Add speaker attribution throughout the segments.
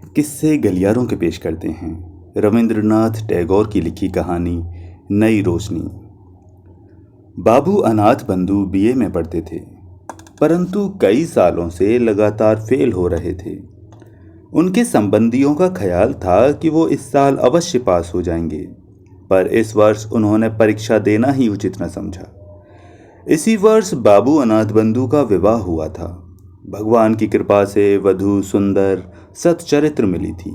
Speaker 1: किस्से गलियारों के पेश करते हैं रविंद्रनाथ टैगोर की लिखी कहानी नई रोशनी। बाबू अनाथ बंधु बीए में पढ़ते थे, परंतु कई सालों से लगातार फेल हो रहे थे। उनके संबंधियों का ख्याल था कि वो इस साल अवश्य पास हो जाएंगे, पर इस वर्ष उन्होंने परीक्षा देना ही उचित न समझा। इसी वर्ष बाबू अनाथ बंधु का विवाह हुआ था। भगवान की कृपा से वधू सुंदर सच्चरित्र मिली थी।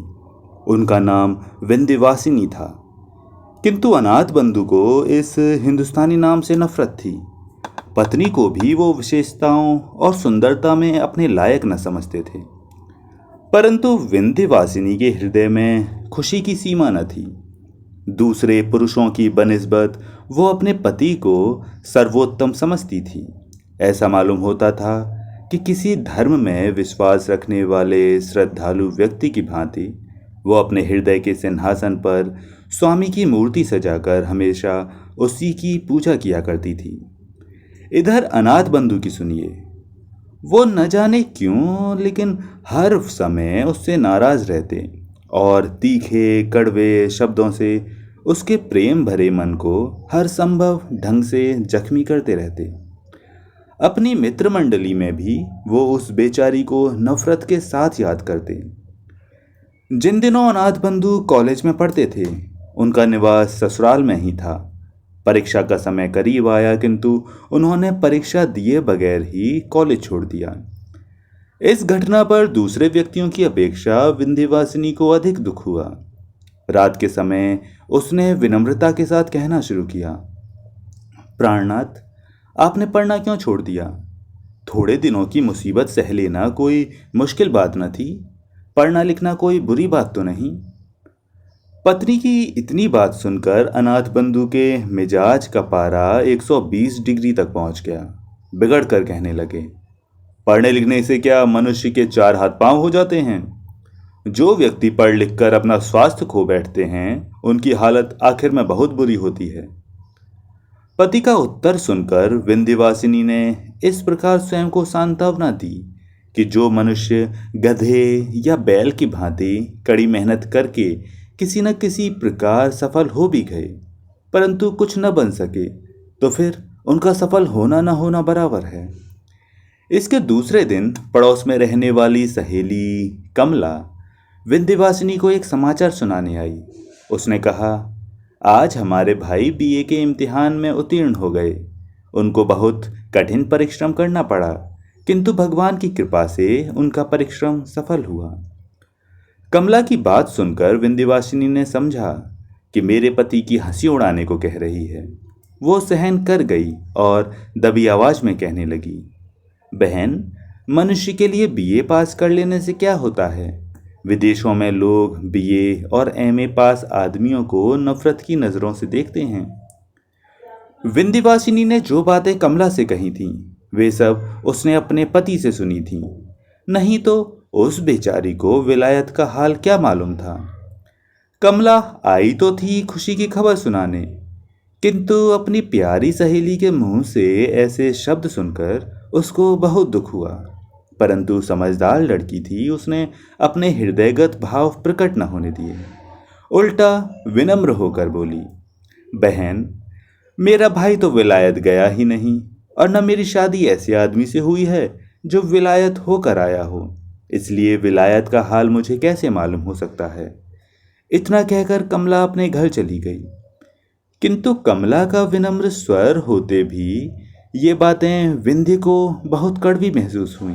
Speaker 1: उनका नाम विंध्यवासिनी था, किंतु अनाथ बंधु को इस हिंदुस्तानी नाम से नफरत थी। पत्नी को भी वो विशेषताओं और सुंदरता में अपने लायक न समझते थे, परंतु विंध्यवासिनी के हृदय में खुशी की सीमा न थी। दूसरे पुरुषों की बनिस्बत वो अपने पति को सर्वोत्तम समझती थी। ऐसा मालूम होता था कि किसी धर्म में विश्वास रखने वाले श्रद्धालु व्यक्ति की भांति वो अपने हृदय के सिंहासन पर स्वामी की मूर्ति सजाकर हमेशा उसी की पूजा किया करती थी। इधर अनाथ बंधु की सुनिए, वो न जाने क्यों लेकिन हर समय उससे नाराज रहते और तीखे कड़वे शब्दों से उसके प्रेम भरे मन को हर संभव ढंग से जख्मी करते रहते। अपनी मित्र मंडली में भी वो उस बेचारी को नफरत के साथ याद करते। जिन दिनों अनाथ बंधु कॉलेज में पढ़ते थे, उनका निवास ससुराल में ही था। परीक्षा का समय करीब आया, किंतु उन्होंने परीक्षा दिए बगैर ही कॉलेज छोड़ दिया। इस घटना पर दूसरे व्यक्तियों की अपेक्षा विंध्यवासिनी को अधिक दुख हुआ। रात के समय उसने विनम्रता के साथ कहना शुरू किया, प्राणनाथ, आपने पढ़ना क्यों छोड़ दिया? थोड़े दिनों की मुसीबत सह लेना कोई मुश्किल बात न थी। पढ़ना लिखना कोई बुरी बात तो नहीं। पत्नी की इतनी बात सुनकर अनाथ बंधु के मिजाज का पारा 120 डिग्री तक पहुंच गया। बिगड़ कर कहने लगे, पढ़ने लिखने से क्या मनुष्य के 4 हाथ पांव हो जाते हैं? जो व्यक्ति पढ़ लिख कर अपना स्वास्थ्य खो बैठते हैं, उनकी हालत आखिर में बहुत बुरी होती है। पति का उत्तर सुनकर विंध्यवासिनी ने इस प्रकार स्वयं को सांत्वना दी कि जो मनुष्य गधे या बैल की भांति कड़ी मेहनत करके किसी न किसी प्रकार सफल हो भी गए, परंतु कुछ न बन सके, तो फिर उनका सफल होना न होना बराबर है। इसके दूसरे दिन पड़ोस में रहने वाली सहेली कमला विंध्यवासिनी को एक समाचार सुनाने आई। उसने कहा, आज हमारे भाई बीए के इम्तिहान में उत्तीर्ण हो गए। उनको बहुत कठिन परिश्रम करना पड़ा, किंतु भगवान की कृपा से उनका परिश्रम सफल हुआ। कमला की बात सुनकर विंध्यवासिनी ने समझा कि मेरे पति की हंसी उड़ाने को कह रही है। वो सहन कर गई और दबी आवाज में कहने लगी, बहन, मनुष्य के लिए बीए पास कर लेने से क्या होता है? विदेशों में लोग बीए और एमए पास आदमियों को नफरत की नज़रों से देखते हैं। विंध्यवासिनी ने जो बातें कमला से कही थीं, वे सब उसने अपने पति से सुनी थीं। नहीं तो उस बेचारी को विलायत का हाल क्या मालूम था। कमला आई तो थी खुशी की खबर सुनाने, किंतु अपनी प्यारी सहेली के मुंह से ऐसे शब्द सुनकर उसको बहुत दुख हुआ। परंतु समझदार लड़की थी, उसने अपने हृदयगत भाव प्रकट न होने दिए। उल्टा विनम्र होकर बोली, बहन, मेरा भाई तो विलायत गया ही नहीं, और न मेरी शादी ऐसे आदमी से हुई है जो विलायत होकर आया हो, इसलिए विलायत का हाल मुझे कैसे मालूम हो सकता है। इतना कहकर कमला अपने घर चली गई। किंतु कमला का विनम्र स्वर होते भी ये बातें विंध्य को बहुत कड़वी महसूस हुई।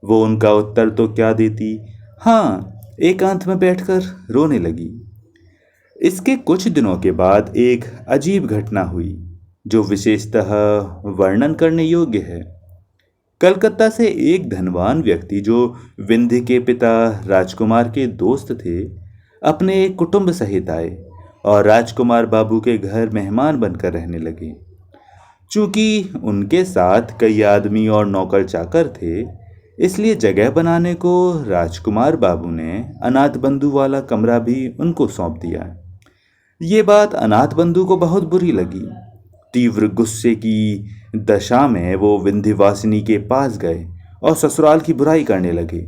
Speaker 1: वो उनका उत्तर तो क्या देती, हाँ, एकांत में बैठकर रोने लगी। इसके कुछ दिनों के बाद एक अजीब घटना हुई जो विशेषतः वर्णन करने योग्य है। कलकत्ता से एक धनवान व्यक्ति जो विंध्य के पिता राजकुमार के दोस्त थे, अपने एक कुटुंब सहित आए और राजकुमार बाबू के घर मेहमान बनकर रहने लगे। चूंकि उनके साथ कई आदमी और नौकर चाकर थे, इसलिए जगह बनाने को राजकुमार बाबू ने अनाथ बंधु वाला कमरा भी उनको सौंप दिया। ये बात अनाथ बंधु को बहुत बुरी लगी। तीव्र गुस्से की दशा में वो विंध्यवासिनी के पास गए और ससुराल की बुराई करने लगे।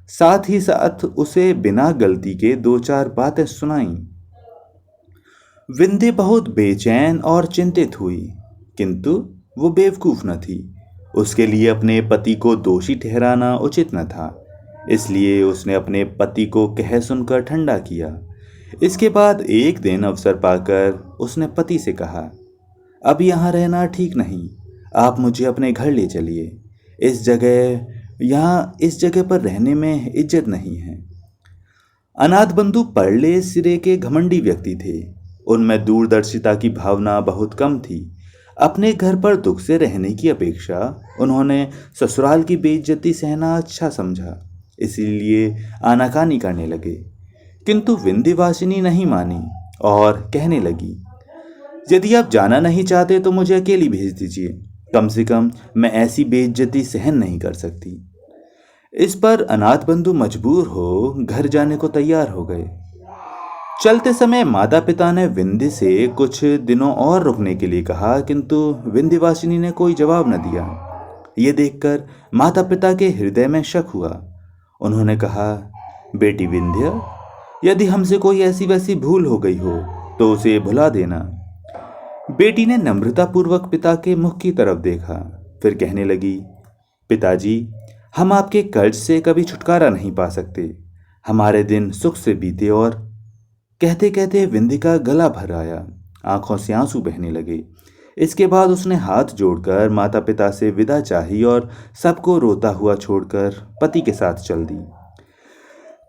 Speaker 1: साथ ही साथ उसे बिना गलती के दो चार बातें सुनाईं। विंध्य बहुत बेचैन और चिंतित हुई, किंतु वो बेवकूफ न थी। उसके लिए अपने पति को दोषी ठहराना उचित न था, इसलिए उसने अपने पति को कह सुनकर ठंडा किया। इसके बाद एक दिन अवसर पाकर उसने पति से कहा, अब यहाँ रहना ठीक नहीं, आप मुझे अपने घर ले चलिए। इस जगह पर रहने में इज्जत नहीं है। अनाथ बंधु परले सिरे के घमंडी व्यक्ति थे। उनमें दूरदर्शिता की भावना बहुत कम थी। अपने घर पर दुख से रहने की अपेक्षा उन्होंने ससुराल की बेइज्जती सहना अच्छा समझा, इसीलिए आनाकानी करने लगे। किंतु विंध्यवासिनी नहीं मानी और कहने लगी, यदि आप जाना नहीं चाहते तो मुझे अकेली भेज दीजिए, कम से कम मैं ऐसी बेइज्जती सहन नहीं कर सकती। इस पर अनाथ बंधु मजबूर हो घर जाने को तैयार हो गए। चलते समय माता पिता ने विंध्य से कुछ दिनों और रुकने के लिए कहा, किंतु विंध्यवासिनी ने कोई जवाब न दिया। ये देखकर माता पिता के हृदय में शक हुआ। उन्होंने कहा, बेटी विंध्य, यदि हमसे कोई ऐसी वैसी भूल हो गई हो तो उसे भुला देना। बेटी ने नम्रतापूर्वक पिता के मुख की तरफ देखा, फिर कहने लगी, पिताजी, हम आपके कर्ज से कभी छुटकारा नहीं पा सकते। हमारे दिन सुख से बीते। और कहते कहते विंध्य का गला भर आया, आंखों से आंसू बहने लगे। इसके बाद उसने हाथ जोड़कर माता पिता से विदा चाही और सबको रोता हुआ छोड़कर पति के साथ चल दी।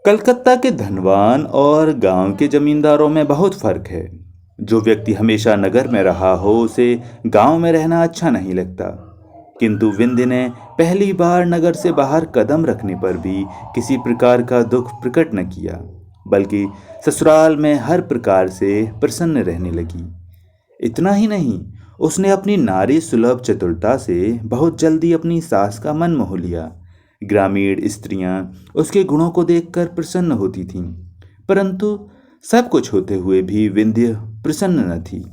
Speaker 1: कलकत्ता के धनवान और गांव के जमींदारों में बहुत फर्क है। जो व्यक्ति हमेशा नगर में रहा हो उसे गांव में रहना अच्छा नहीं लगता। किंतु विंध्य ने पहली बार नगर से बाहर कदम रखने पर भी किसी प्रकार का दुख प्रकट न किया, बल्कि ससुराल में हर प्रकार से प्रसन्न रहने लगी। इतना ही नहीं, उसने अपनी नारी सुलभ चतुरता से बहुत जल्दी अपनी सास का मन मोह लिया। ग्रामीण स्त्रियां उसके गुणों को देखकर प्रसन्न होती थीं, परंतु सब कुछ होते हुए भी विंध्य प्रसन्न न थी।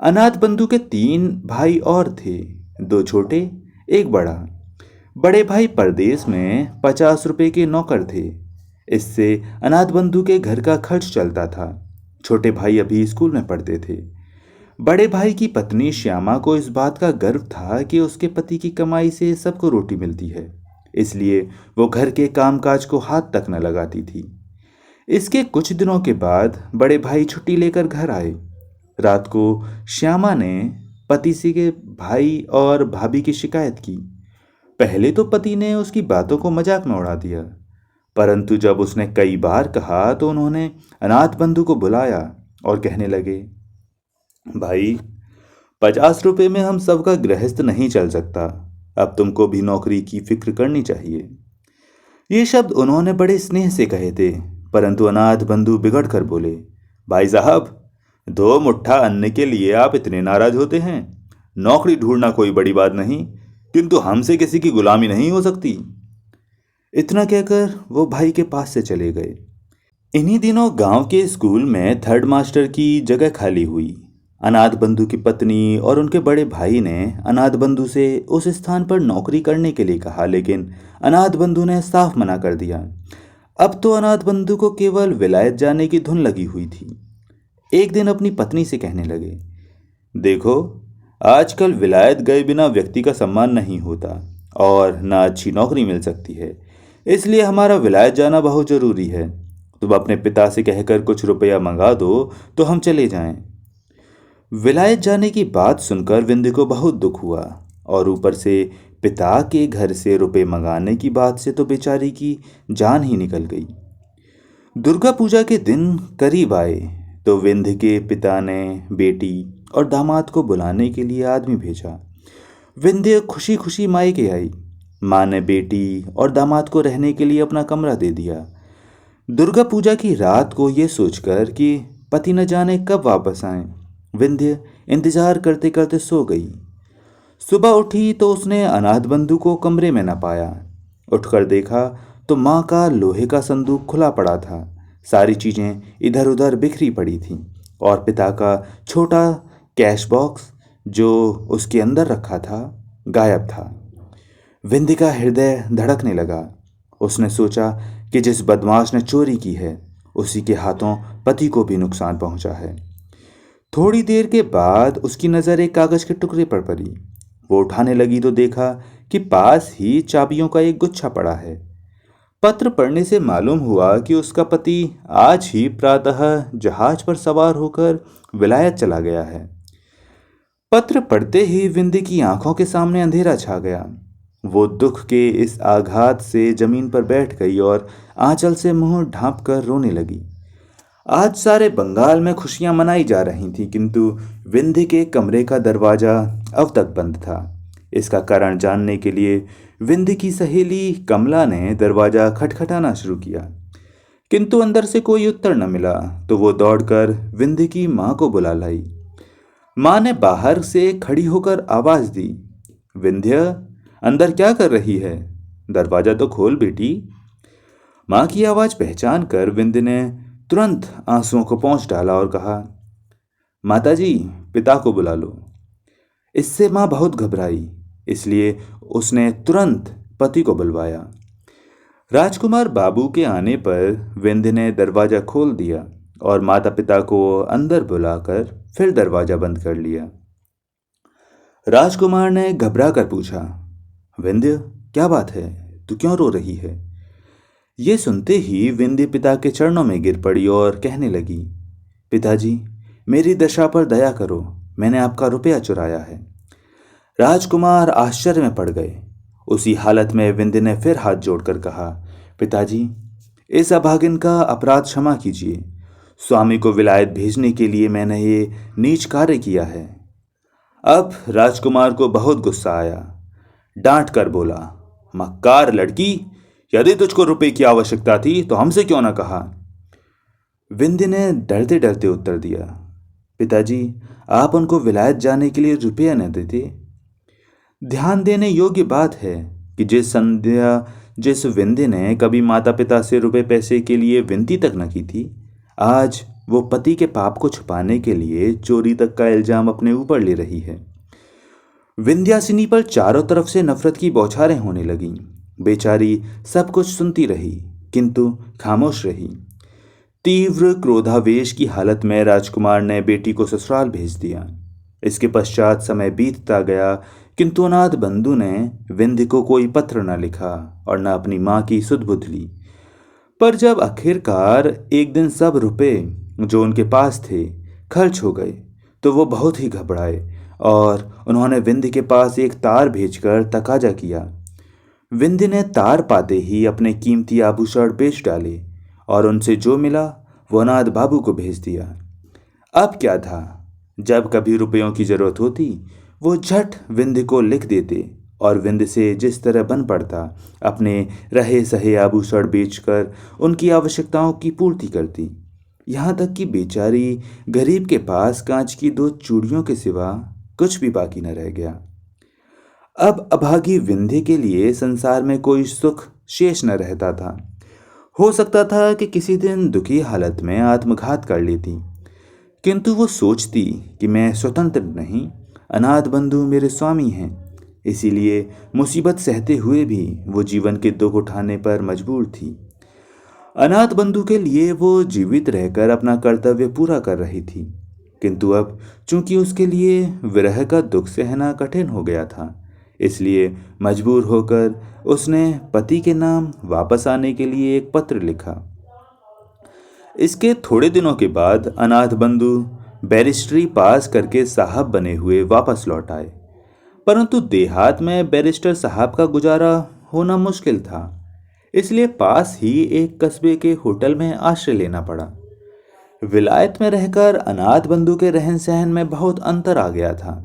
Speaker 1: अनाथ बंधु के 3 भाई और थे, 2 छोटे, एक बड़ा। बड़े भाई परदेश में 50 रुपए के नौकर थे। इससे अनाथ बंधु के घर का खर्च चलता था। छोटे भाई अभी स्कूल में पढ़ते थे। बड़े भाई की पत्नी श्यामा को इस बात का गर्व था कि उसके पति की कमाई से सबको रोटी मिलती है, इसलिए वो घर के कामकाज को हाथ तक न लगाती थी। इसके कुछ दिनों के बाद बड़े भाई छुट्टी लेकर घर आए। रात को श्यामा ने पति से के भाई और भाभी की शिकायत की। पहले तो पति ने उसकी बातों को मजाक में उड़ा दिया, परंतु जब उसने कई बार कहा तो उन्होंने अनाथ बंधु को बुलाया और कहने लगे, भाई, 50 रुपए में हम सबका गृहस्थ नहीं चल सकता। अब तुमको भी नौकरी की फिक्र करनी चाहिए। ये शब्द उन्होंने बड़े स्नेह से कहे थे, परंतु अनाथ बंधु बिगड़ कर बोले, भाई साहब, 2 मुट्ठा अन्न के लिए आप इतने नाराज होते हैं। नौकरी ढूंढना कोई बड़ी बात नहीं, किंतु हमसे किसी की गुलामी नहीं हो सकती। इतना कहकर वो भाई के पास से चले गए। इन्हीं दिनों गांव के स्कूल में 3rd मास्टर की जगह खाली हुई। अनाथ बंधु की पत्नी और उनके बड़े भाई ने अनाथ बंधु से उस स्थान पर नौकरी करने के लिए कहा, लेकिन अनाथ बंधु ने साफ मना कर दिया। अब तो अनाथ बंधु को केवल विलायत जाने की धुन लगी हुई थी। एक दिन अपनी पत्नी से कहने लगे, देखो, आजकल विलायत गए बिना व्यक्ति का सम्मान नहीं होता और न अच्छी नौकरी मिल सकती है, इसलिए हमारा विलायत जाना बहुत जरूरी है। तुम अपने पिता से कहकर कुछ रुपया मंगा दो तो हम चले जाएं। विलायत जाने की बात सुनकर विंध्य को बहुत दुख हुआ, और ऊपर से पिता के घर से रुपए मंगाने की बात से तो बेचारी की जान ही निकल गई। दुर्गा पूजा के दिन करीब आए तो विंध्य के पिता ने बेटी और दामाद को बुलाने के लिए आदमी भेजा। विंध्य खुशी खुशी मायके आई। माँ ने बेटी और दामाद को रहने के लिए अपना कमरा दे दिया। दुर्गा पूजा की रात को ये सोचकर कि पति न जाने कब वापस आए, विंध्य इंतजार करते करते सो गई। सुबह उठी तो उसने अनाथ बंधु को कमरे में न पाया। उठकर देखा तो माँ का लोहे का संदूक खुला पड़ा था। सारी चीजें इधर उधर बिखरी पड़ी थीं और पिता का छोटा कैश बॉक्स जो उसके अंदर रखा था गायब था। विंध्य का हृदय धड़कने लगा उसने सोचा कि जिस बदमाश ने चोरी की है उसी के हाथों पति को भी नुकसान पहुंचा है। थोड़ी देर के बाद उसकी नज़र एक कागज के टुकड़े पर पड़ी। वो उठाने लगी तो देखा कि पास ही चाबियों का एक गुच्छा पड़ा है। पत्र पढ़ने से मालूम हुआ कि उसका पति आज ही प्रातः जहाज पर सवार होकर विलायत चला गया है। पत्र पढ़ते ही विंदी की आंखों के सामने अंधेरा छा गया। वो दुख के इस आघात से जमीन पर बैठ गई और आंचल से मुंह ढांप कर रोने लगी। आज सारे बंगाल में खुशियां मनाई जा रही थीं, किंतु विंध्य के कमरे का दरवाजा अब तक बंद था। इसका कारण जानने के लिए विंध्य की सहेली कमला ने दरवाजा खटखटाना शुरू किया, किंतु अंदर से कोई उत्तर न मिला। तो वो दौड़कर विंध्य की माँ को बुला लाई। माँ ने बाहर से खड़ी होकर आवाज दी, विंध्य, अंदर क्या कर रही है? दरवाजा तो खोल बेटी। माँ की आवाज पहचान कर विंध्य ने तुरंत आंसुओं को पोंछ डाला और कहा, माताजी, पिता को बुला लो। इससे माँ बहुत घबराई, इसलिए उसने तुरंत पति को बुलवाया। राजकुमार बाबू के आने पर विंध्य ने दरवाजा खोल दिया और माता पिता को अंदर बुलाकर फिर दरवाजा बंद कर लिया। राजकुमार ने घबरा कर पूछा, विंध्य, क्या बात है? तू क्यों रो रही है? ये सुनते ही विंध्य पिता के चरणों में गिर पड़ी और कहने लगी, पिताजी, मेरी दशा पर दया करो, मैंने आपका रुपया चुराया है। राजकुमार आश्चर्य में पड़ गए। उसी हालत में विंध्य ने फिर हाथ जोड़कर कहा, पिताजी, इस अभागिन का अपराध क्षमा कीजिए। स्वामी को विलायत भेजने के लिए मैंने ये नीच कार्य किया है। अब राजकुमार को बहुत गुस्सा आया। डांट कर बोला, मक्कार लड़की, यदि तुझको रुपए की आवश्यकता थी तो हमसे क्यों ना कहा? विंध्य ने डरते डरते उत्तर दिया, पिताजी, आप उनको विलायत जाने के लिए रुपया न देते। ध्यान देने योग्य बात है कि जिस विंध्य ने कभी माता पिता से रुपए पैसे के लिए विनती तक न की थी, आज वो पति के पाप को छुपाने के लिए चोरी तक का इल्जाम अपने ऊपर ले रही है। विंध्यासिनी पर चारों तरफ से नफरत की बौछारें होने लगीं। बेचारी सब कुछ सुनती रही, किंतु खामोश रही। तीव्र क्रोधावेश की हालत में राजकुमार ने बेटी को ससुराल भेज दिया। इसके पश्चात समय बीतता गया, किंतु अनाथ बंधु ने विंध्य को कोई पत्र न लिखा और न अपनी माँ की सुध बुध ली। पर जब आखिरकार एक दिन सब रुपए जो उनके पास थे खर्च हो गए, तो वो बहुत ही घबराए और उन्होंने विंध्य के पास एक तार भेजकर तकाजा किया। विंध्य ने तार पाते ही अपने कीमती आभूषण बेच डाले और उनसे जो मिला वो अनाथ बाबू को भेज दिया। अब क्या था, जब कभी रुपयों की जरूरत होती वो झट विंध्य को लिख देते और विंध्य से जिस तरह बन पड़ता अपने रहे सहे आभूषण बेचकर उनकी आवश्यकताओं की पूर्ति करती। यहाँ तक कि बेचारी गरीब के पास कांच की 2 चूड़ियों के सिवा कुछ भी बाकी न रह गया। अब अभागी विंध्य के लिए संसार में कोई सुख शेष न रहता था। हो सकता था कि किसी दिन दुखी हालत में आत्मघात कर लेती, किंतु वो सोचती कि मैं स्वतंत्र नहीं, अनाथ बंधु मेरे स्वामी हैं, इसीलिए मुसीबत सहते हुए भी वो जीवन के दुख उठाने पर मजबूर थी। अनाथ बंधु के लिए वो जीवित रहकर अपना कर्तव्य पूरा कर रही थी, किंतु अब चूंकि उसके लिए विरह का दुख सहना कठिन हो गया था, इसलिए मजबूर होकर उसने पति के नाम वापस आने के लिए एक पत्र लिखा। इसके थोड़े दिनों के बाद अनाथ बंधु बैरिस्ट्री पास करके साहब बने हुए वापस लौट आए, परंतु देहात में बैरिस्टर साहब का गुजारा होना मुश्किल था, इसलिए पास ही एक कस्बे के होटल में आश्रय लेना पड़ा। विलायत में रहकर अनाथ बंधु के रहन सहन में बहुत अंतर आ गया था।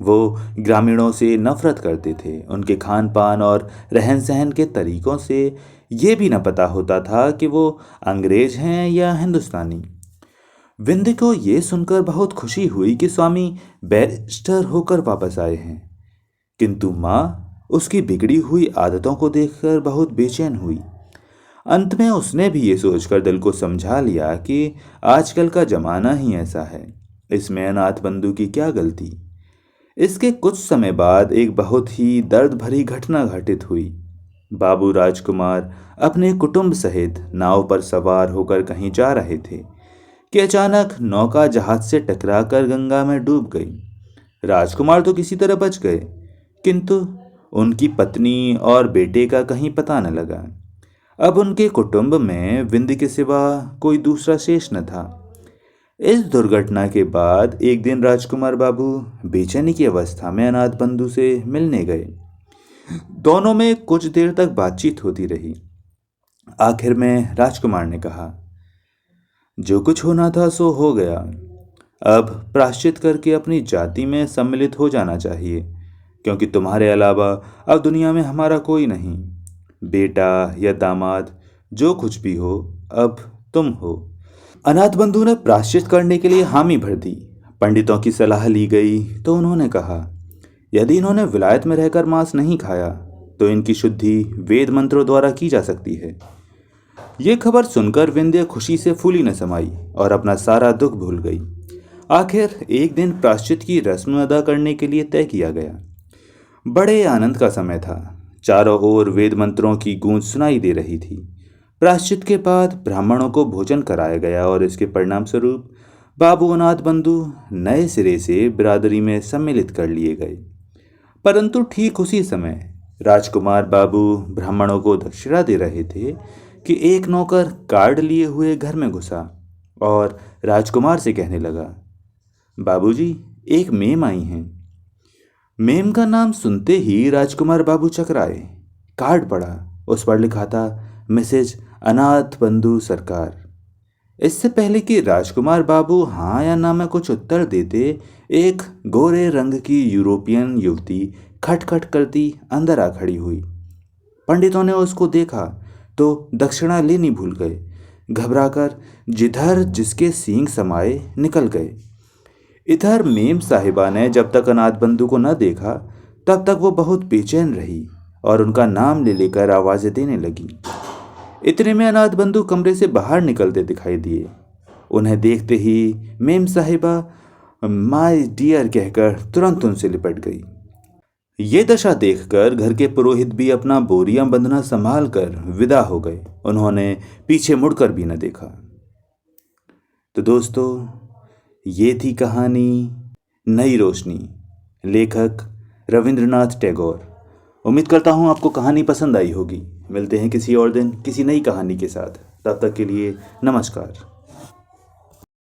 Speaker 1: वो ग्रामीणों से नफरत करते थे। उनके खान पान और रहन सहन के तरीकों से ये भी न पता होता था कि वो अंग्रेज हैं या हिंदुस्तानी। विंध्य को ये सुनकर बहुत खुशी हुई कि स्वामी बैरिस्टर होकर वापस आए हैं, किंतु माँ उसकी बिगड़ी हुई आदतों को देखकर बहुत बेचैन हुई। अंत में उसने भी ये सोचकर दिल को समझा लिया कि आजकल का जमाना ही ऐसा है, इसमें अनाथ बंधु की क्या गलती। इसके कुछ समय बाद एक बहुत ही दर्द भरी घटना घटित हुई। बाबू राजकुमार अपने कुटुंब सहित नाव पर सवार होकर कहीं जा रहे थे कि अचानक नौका जहाज से टकराकर गंगा में डूब गई। राजकुमार तो किसी तरह बच गए, किंतु उनकी पत्नी और बेटे का कहीं पता न लगा। अब उनके कुटुंब में विंध्य के सिवा कोई दूसरा शेष न था। इस दुर्घटना के बाद एक दिन राजकुमार बाबू बेचैनी की अवस्था में अनाथ बंधु से मिलने गए। दोनों में कुछ देर तक बातचीत होती रही। आखिर में राजकुमार ने कहा, जो कुछ होना था सो हो गया। अब प्रायश्चित करके अपनी जाति में सम्मिलित हो जाना चाहिए, क्योंकि तुम्हारे अलावा अब दुनिया में हमारा कोई नहीं। बेटा या दामाद जो कुछ भी हो, अब तुम हो। अनाथ बंधु ने प्रायश्चित करने के लिए हामी भर दी। पंडितों की सलाह ली गई तो उन्होंने कहा, यदि इन्होंने विलायत में रहकर मांस नहीं खाया तो इनकी शुद्धि वेद मंत्रों द्वारा की जा सकती है। ये खबर सुनकर विंध्य खुशी से फूली न समाई और अपना सारा दुख भूल गई। आखिर एक दिन प्रायश्चित की रस्म अदा करने के लिए तय किया गया। बड़े आनंद का समय था। चारों ओर वेद मंत्रों की गूंज सुनाई दे रही थी। प्रायश्चित के बाद ब्राह्मणों को भोजन कराया गया और इसके परिणाम स्वरूप बाबू अनाथ बंधु नए सिरे से बिरादरी में सम्मिलित कर लिए गए। परंतु ठीक उसी समय राजकुमार बाबू ब्राह्मणों को दक्षिणा दे रहे थे कि एक नौकर कार्ड लिए हुए घर में घुसा और राजकुमार से कहने लगा, बाबूजी, एक मेम आई हैं। मेम का नाम सुनते ही राजकुमार बाबू चकराए। कार्ड पढ़ा। उस पर लिखा था, मिसेज अनाथ बंधु सरकार। इससे पहले कि राजकुमार बाबू हाँ या ना में कुछ उत्तर देते, एक गोरे रंग की यूरोपियन युवती खटखट करती अंदर आ खड़ी हुई। पंडितों ने उसको देखा तो दक्षिणा लेनी भूल गए। घबराकर जिधर जिसके सींग समाये निकल गए। इधर मेम साहिबा ने जब तक अनाथ बंधु को न देखा तब तक वो बहुत बेचैन रही और उनका नाम ले लेकर आवाज़ें देने लगी। इतने में अनाथ बंधु कमरे से बाहर निकलते दिखाई दिए। उन्हें देखते ही मेम साहिबा माय डियर कहकर तुरंत उनसे लिपट गई। ये दशा देखकर घर के पुरोहित भी अपना बोरियां बंधना संभाल कर विदा हो गए। उन्होंने पीछे मुड़कर भी न देखा। तो दोस्तों, ये थी कहानी नई रोशनी, लेखक रविंद्रनाथ टैगोर। उम्मीद करता हूँ आपको कहानी पसंद आई होगी। मिलते हैं किसी और दिन किसी नई कहानी के साथ। तब तक के लिए नमस्कार।